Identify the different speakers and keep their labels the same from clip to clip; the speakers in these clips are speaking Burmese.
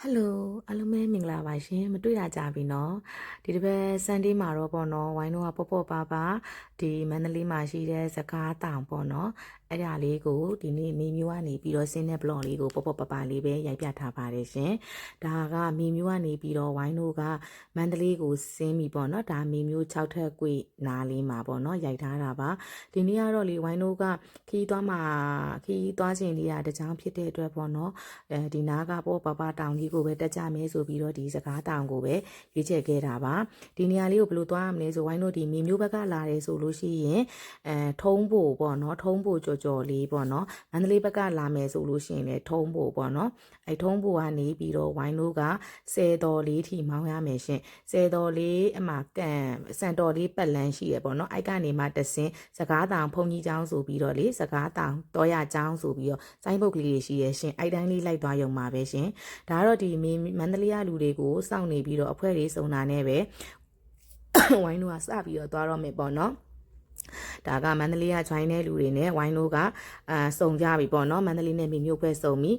Speaker 1: Hello အားလုံးပဲမင်္ဂလာပါရှင်မတွေ့ရကြပြီเนาะဒီတစ်ပတ် Sunday မှာတော့ပေါ့နော်ဝိုင်းတော့ပေါ့ပေါ့ပါပါဒီမန္တလေးမှာရှိတဲ့စကားတောင်ပေါ့နော်အဲ့ဒါလေးကိုဒီနေ့မေမျိုးကနေပြီးတော့ဆင်းတဲ့ blog လေးကိုပေါ့ပေါ့ပါပါလေးပဲရိုက်ပြထားပါတယ်ရှင်ဒါကမေမျိုးကနေပြီးတော့ဝိုင်းတို့ကမန္တလေးကိုဆင်းပြီပေါ့နော်ဒါမေမျိုး6ထက်ကွေနားလေးမှာပေါ့နော်ရိုက်ထားတာပါဒီနေ့ကတော့လေဝိုင်းတို့ကခီးသွားခြင်းလေးတကြောင်ဖြစ်တဲ့အတွက်ပေါ့နော်ဒီနားကပေါ့ပါပါတောင်ကြီးကိုပဲတက်ကြမယ်ဆိုပြီးတော့ဒီစကားတောင်ကိုပဲရွေးချယ်ခဲ့တာပါဒီနေရာလေးကိုဘယ်လိုသွားရမလဲဆိုဝိုင်းတို့ဒီမေမျိုးဘက်ကလာတယ်ဆိုလို့ရှိရင်ထုံးဖို့ပေါ့နော်ထုံးဖို့ကြော်လေးပေါ့နော်မန္တလေးဘက်ကလာမယ်ဆိုလို့ရှိရင်လည်းထုံးဖို့ပေါ့နော်အဲထုံးဖို့ကနေပြီးတော့ဝိုင်းတို့က10တော်လေးထိမောင်းရမယ်ရှင်10တော်လေးအမှစံတော်လေးပတ်လန်းရှိရပေါ့နော်အဲ့ကနေမှတဆင်းစကားတောင်ဖုန်ကြီးချောင်းဆိုပြီးတော့လေစကားတောင်တော်ရချောင်းဆိုပြီးတော့စိုင်းပုတ်ကလေးတွေရှိရရှင်အဲ့တိုင်းလေးလိုက်သွားရုံပါပဲရှင်ဒါကတော့ဒီမန္တလေးကလူတွေကိုစောင့်နေပြီးတော့အဖွဲတွေစုံတာနဲ့ပဲဝိုင်းတို့ကစပြီးတော့သွားတော့မယ်ပေါ့နော်ဒါကမန္တလေးက join တဲ့လူတွေနဲ့ဝိုင်းတို့ကစုံကြပြီပေါ့နော်မန္တလေးနဲ့မြေမြို့ပဲစုံပြီ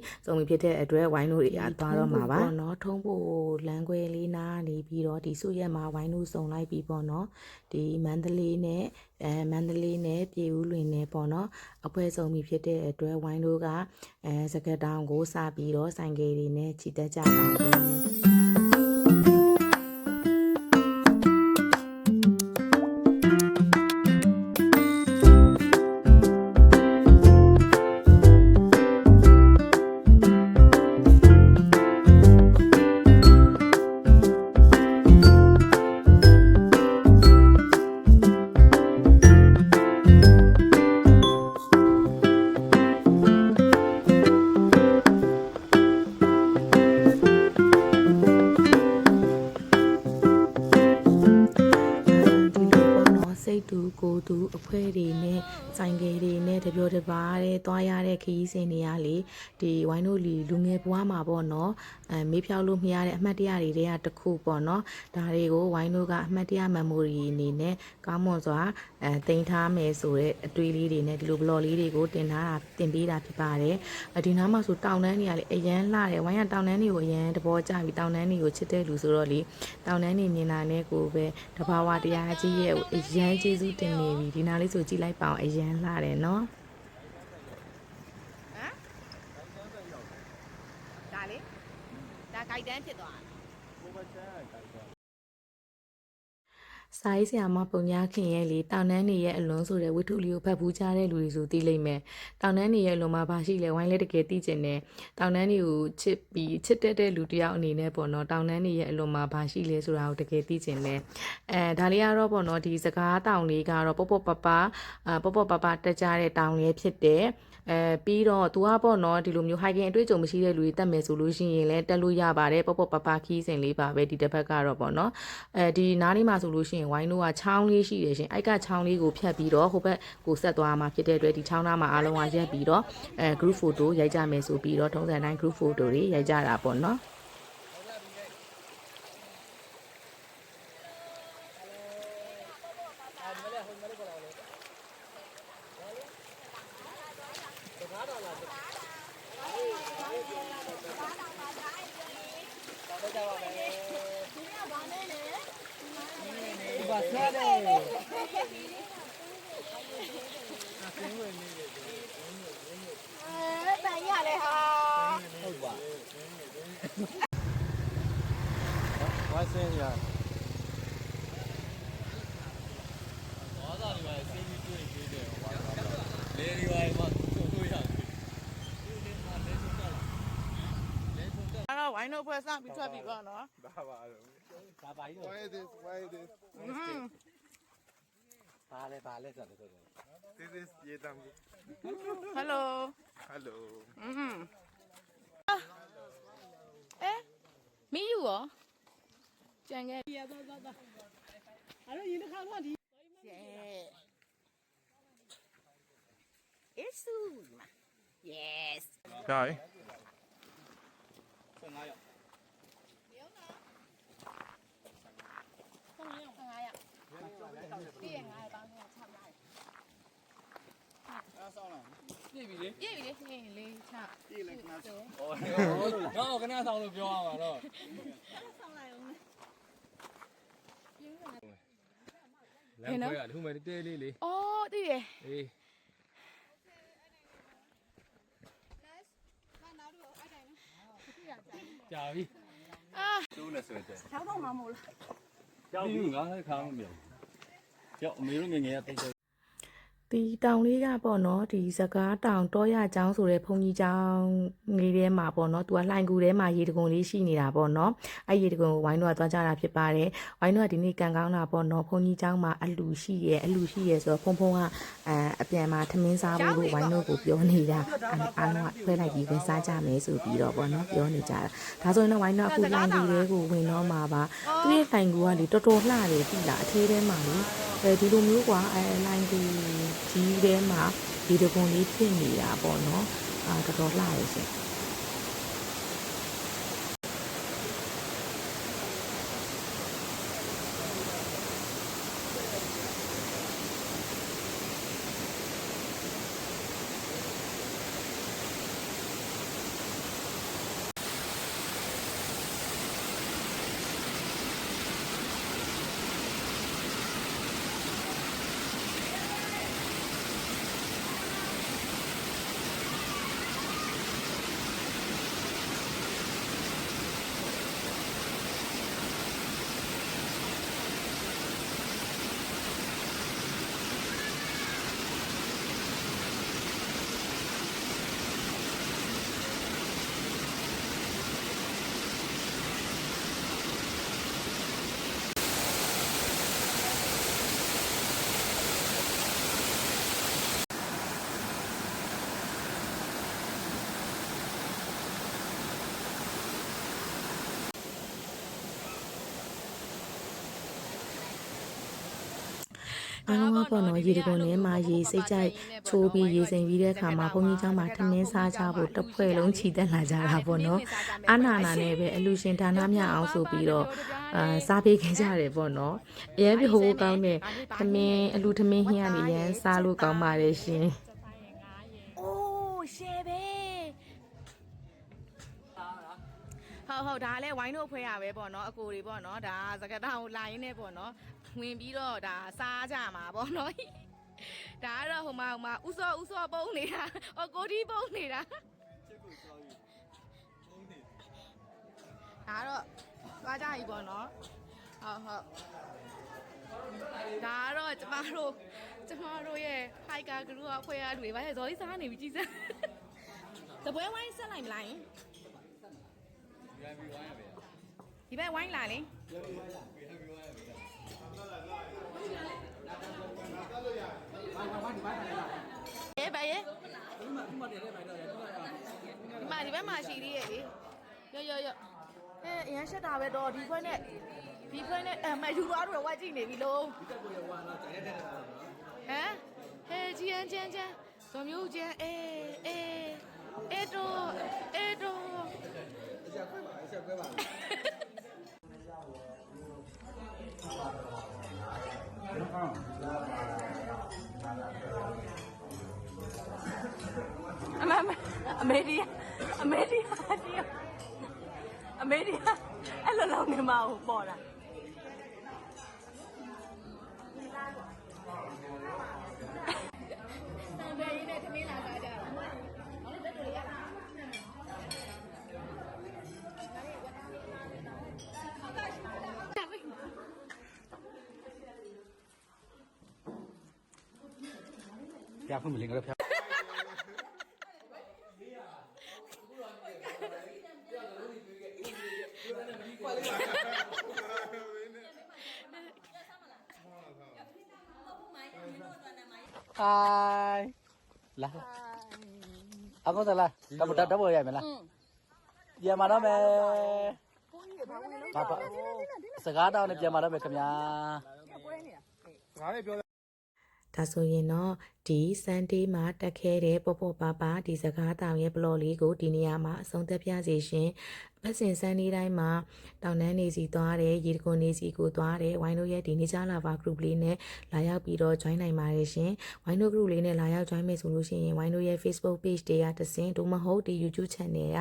Speaker 1: ဖြစ်တဲ့အတွက်ဝိုင်းတို့တွေကသွားတော့မှာပါပေါ့နော်ထုံးဖို့လမ်းခွဲလေးနားနေပြီးတော့ဒီစုရက်မှာဝိုင်းတို့စုံလိုက်ပြီပေါ့နော်ဒီမန္တလေးနဲ့ပြည်ဦးလွင်နဲ့ပေါ့နော်အဖွဲစုံပြီဖြစ်တဲ့အတွက်ဝိုင်းတို့ကစကတ်တောင်ကိုစပြီးတော့ဆိုင်ကယ်တွေနဲ့ချီတက်ကြပါပြီကိုသူအဖွဲတွေနဲ့ဆိုင်ကယ်တွေနဲ့တပြောတပါးတဲ့သွားရတဲ့ခရီးစဉ်တွေကလေဒီဝိုင်းတို့လူငယ်ဘဝမှာပေါ့နော်မေးဖြောက်လို့မရတဲ့အမှတ်တရတွေတွေကတခုပေါ့နော်ဒါတွေကိုဝိုင်းတို့ကအမှတ်တရ memory အနေနဲ့ကောင်းမွန်စွာတင်ထားမယ်ဆိုတဲ့အတွေးလေးတွေနဲ့ဒီလို blog လေးတွေကိုတင်ပေးတာဖြစ်ပါတယ်ဒီနားမှာဆိုတောင်တန်းတွေကလေအရန်လှတယ်ဝိုင်းကတောင်တန်းတွေကိုအရန်တဘောကြပြီတောင်တန်းတွေကိုချစ်တဲ့လူဆိုတော့လေတောင်တန်းတွေမြင်လာတဲ့ကိုပဲတဘာဝတရားကြီးရဲ့အရန်ကျေးဇူးတင်နေပြီဒီနားလေးဆိုကြည့်လိုက်ပါအောင်အရန်လှတယ်နော်ဒါလေဒါဂိုက်တန်းဖြစ်သွားစာရေးဆရာမပုံညာခင်ရဲ့လေတောင်တန်းနေရဲ့အလွန်ဆိုတဲ့ဝိထုလေးကိုဖတ်ဖူးကြတဲ့လူတွေဆိုသိလိမ့်မယ်တောင်တန်းနေရဲ့အလွန်မှာဘာရှိလဲဝိုင်းလဲတကယ်သိကျင်တယ်တောင်တန်းတွေကိုချစ်တဲ့လူတယောက်အနေနဲ့ပေါ့နော်တောင်တန်းနေရဲ့အလွန်မှာဘာရှိလဲဆိုတာကိုတကယ်သိကျင်တယ်ဒါလေးကတော့ပေါ့နော်ဒီစကားတောင်လေးကတော့ပေါ့ပပတက်ကြတဲ့တောင်လေးဖြစ်တယ်ပြီးတော့သူကပေါ့နော်ဒီလိုမျိုး hiking အတွေ့အကြုံမရှိတဲ့လူတွေတက်မယ်ဆိုလို့ရှိရင်လည်းတက်လို့ရပါတယ်ပေါ့ပခီးစဉ်လေးပါပဲဒီတစ်ပတ်ကတော့ပေါ့နော်ဒီနားလေးမှာဆိုလို့ရှိရင်ဝိုင်းတို့ကချောင်းလေးရှိတယ်ရှင်အဲ့ကချောင်းလေးကိုဖြတ်ပြီးတော့ဟိုဘက်ကိုဆက်သွားမှာဖြစ်တဲ့အတွက်ဒီချောင်းသားမှာအားလုံးကရက်ပြီးတော့group photo ရိုက်ကြမယ်ဆိုပြီးတော့ထုံးစံတိုင်း group photo တွေရိုက်ကြတာပေါ့နော်
Speaker 2: ဘာဆရာလဲ
Speaker 3: တန်ရလေဟာ
Speaker 2: ဟုတ်ပါဘာဆင်းရဘာသာတွေပါဆင်းပြီးတွေ့သေးတယ်ဘာသာလေရီဝိုင်မှာတို့ရတယ်
Speaker 3: အဲ့တော့ဝိုင်းတို့ဖွဲ့စပြီးထွက်ပြီပေါ့နော်
Speaker 2: ဒါပါတော့ဒါပါကြီးတော့ why thisဘာလဲဆိုတော့
Speaker 4: This is Yetam.
Speaker 3: Hello
Speaker 4: Hello.
Speaker 3: မီးယူရောကြံခဲ့ရသွားအဲ့တော့ရင်တစ်ခါတော့ဒီ It's Yes
Speaker 4: Hi.
Speaker 2: 15ရောက်
Speaker 3: ပြည့်900ပေါင်းနဲ့6လိုက်
Speaker 2: အဲ့ဆောင်းလာပြည့်ပြီလေ
Speaker 3: ပြည့်ပြီလေလေးချ
Speaker 2: တော့ခဏဆောင်လို့ပြောရမှာတော့လမ်းခွဲကဒီမှာတဲလေးလေ
Speaker 3: အော်သိတယ်
Speaker 2: အေးကြာပြီ
Speaker 3: အာ
Speaker 2: ကျိုးနဲ့ဆွဲတယ်
Speaker 3: ချောင်းတော့မှမဟုတ်လား
Speaker 2: ကြောက်ပြီငါလည်းခါမမြောက်ကြောက်အမေတို့ငငယ်ရတိတ်
Speaker 1: ဒီတောင်လေးကပေါ့နော်ဒီစကားတောင်တောရကျောင်းဆိုတဲ့ဘုံကြီးကျောင်းလေးထဲမှာပေါ့နော်သူကလှိုင်ကူထဲမှာရေတကုံလေးရှိနေတာပေါ့နော်အဲ့ရေတကုံကိုဝိုင်းတော့သွားကြတာဖြစ်ပါတယ်ဝိုင်းတော့ဒီနေ့ကန်ကောင်းတာပေါ့နော်ဘုံကြီးကျောင်းမှာအလူရှိရဲဆိုတော့ဖုံဖုံကအပြန်မှာထမင်းစားဖို့လို့ဝိုင်းတော့ကိုပြောနေတာအားလုံးကဖွဲလိုက်ပြီးပဲစားကြမယ်ဆိုပြီးတော့ပေါ့နော်ပြောနေကြတာဒါဆိုရင်တော့ဝိုင်းတော့အခုလှိုင်ကူထဲကိုဝင်တော့မှာပါသူရဲ့လှိုင်ကူကလေတော်တော်လှတယ်ပြီလားအသေးထဲမှာလေဒီလိုမျိုးကွာလှိုင်ကူကြီးထဲမှာဒီတကုံလေးဖြစ်နေတာပေါ့နော်တော်တော်လှရရှင် အားလုံးကပေါ့နော်ရေတကုံထဲမှာရေစိတ်ကြိုက်ချိုးပြီးရေစိမ်ပြီးတဲ့အခါမှာဘုန်းကြီးကျောင်းမှာထမင်းစားကြဖို့တစ်ဖွဲ့လုံးခြိတက်လာကြတာပေါ့နော်အာနာနာနဲ့ပဲအလူရှင်ဌာနမြအောင်ဆိုပြီးတော့စားပေးခဲ့ကြတယ်ပေါ့နော်အရင်ပြဟိုးကောင်းတဲ့ထမင်းအလူထမင်းဟင်းကနေရန်စားလို့ကောင်းပါတယ်ရှင်
Speaker 3: အိုးရှယ်ပဲဟုတ်ဒါလည်းဝိုင်းတို့ဖွဲရပဲပေါ့နော်အကိုတွေပေါ့နော်ဒါစကတောင်လာရင်းနဲ့ပေါ့နော်ဝင်ပြီးတော့ဒါစားကြမှာပေါ့နော်ဒါကတော့ဟိုမှာဥစောပုံးနေတာအကိုဒီပုံးနေတာဒါတော့သွားကြပြီပေါ့နော်ဟုတ်ဒါကတော့ကျမတို့ရဲ့ hiker group အဖွဲရတွေဘာလဲဇော်ကြီးစားနေပြီကြည်စမ်းတပွဲဝိုင်းဆက်လိုက်မလားဒီဘက်ဝိုင်းလာလေဘာရဲ့ဒီဘက်မှာရှိသေးရဲ့လေရောအရင်ရှက်တာပဲတော့ဒီခွဲနဲ့မယူသွားတော့ဝိုက်ကြည့်နေပြီလို့ဟမ်ဟဲဂျီန်ဂျန်ဇော်မျိုးဂျန်အေတိုအမေဒီအဲ့လိုလုံးနေမှာပေါ်လာဘယ်ရင်းနဲ့သမီးလာစားကြတာ
Speaker 2: ပြဖွင့်မလင်ကတော့ဖျက်Hi လာအခုတလားတပ်ပေါ်ရိုက်မလားပြန်มาတော့မယ်ဘာစကားတောင်းနဲ့ပြန်มาတော့မယ်ခင်ဗျာ
Speaker 1: ဒါဆိုရင်တော့ ဒီစန်ဒေးမှာတက်ခဲတဲ့ပေါ့ပေါ့ပါပါဒီစကားတောင်ရဲ့ဘလော့လေးကိုဒီနေရာမှာအဆုံးသတ်ပြစေရှင်အပတ်စဉ်စန်ဒေးတိုင်းမှာတောင်တန်းနေစီသွားတယ်ရေတခွန်နေစီကိုသွားတယ်ဝိုင်းတို့ရဲ့ဒီနေကြလာပါ group လေးနဲ့လာရောက်ပြီးတော့ join နိုင်ပါတယ်ရှင်ဝိုင်းတို့ group လေးနဲ့လာရောက် join မယ်ဆိုလို့ရှိရင်ဝိုင်းတို့ရဲ့ Facebook page တွေကတစင်တို့မဟုတ်ဒီ YouTube channel က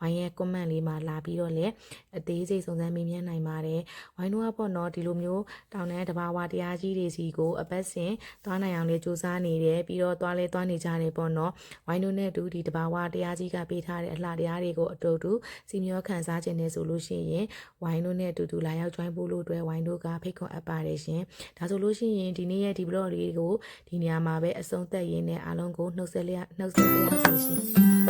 Speaker 1: ဝိုင်းရဲ့ comment လေးမှာလာပြီးတော့လည်းအသေးစိတ်စုံစမ်းမေးမြန်းနိုင်ပါတယ်ဝိုင်းတို့ကပေါ့နော်ဒီလိုမျိုးတောင်တန်းတဘာဝတရားကြီးတွေစီကိုအပတ်စဉ်သွားနိုင်အောင်လေးစူးစမ်းနေတယ်ပြီးတော့သွားနေကြတယ်ပေါ့နော်ဝိုင်းတို့နဲ့တူဒီတဘာဝတရားကြီးကပေးထားတဲ့အလှတရားတွေကိုအတူတူစီမျောခံစားခြင်းနဲ့ဆိုလို့ရှိရင်ဝိုင်းတို့နဲ့အတူတူလာရောက် join ဖို့လို့အတွက်ဝိုင်းတို့ကဖိတ်ခေါ်အပ်ပါတယ်ရှင်ဒါဆိုလို့ရှိရင်ဒီနေ့ရဲ့ဒီ blog လေးကိုဒီနေရာမှာပဲအဆုံးသတ်ရင်းနဲ့အားလုံးကိုနှုတ်ဆက်ပါရစေရှင်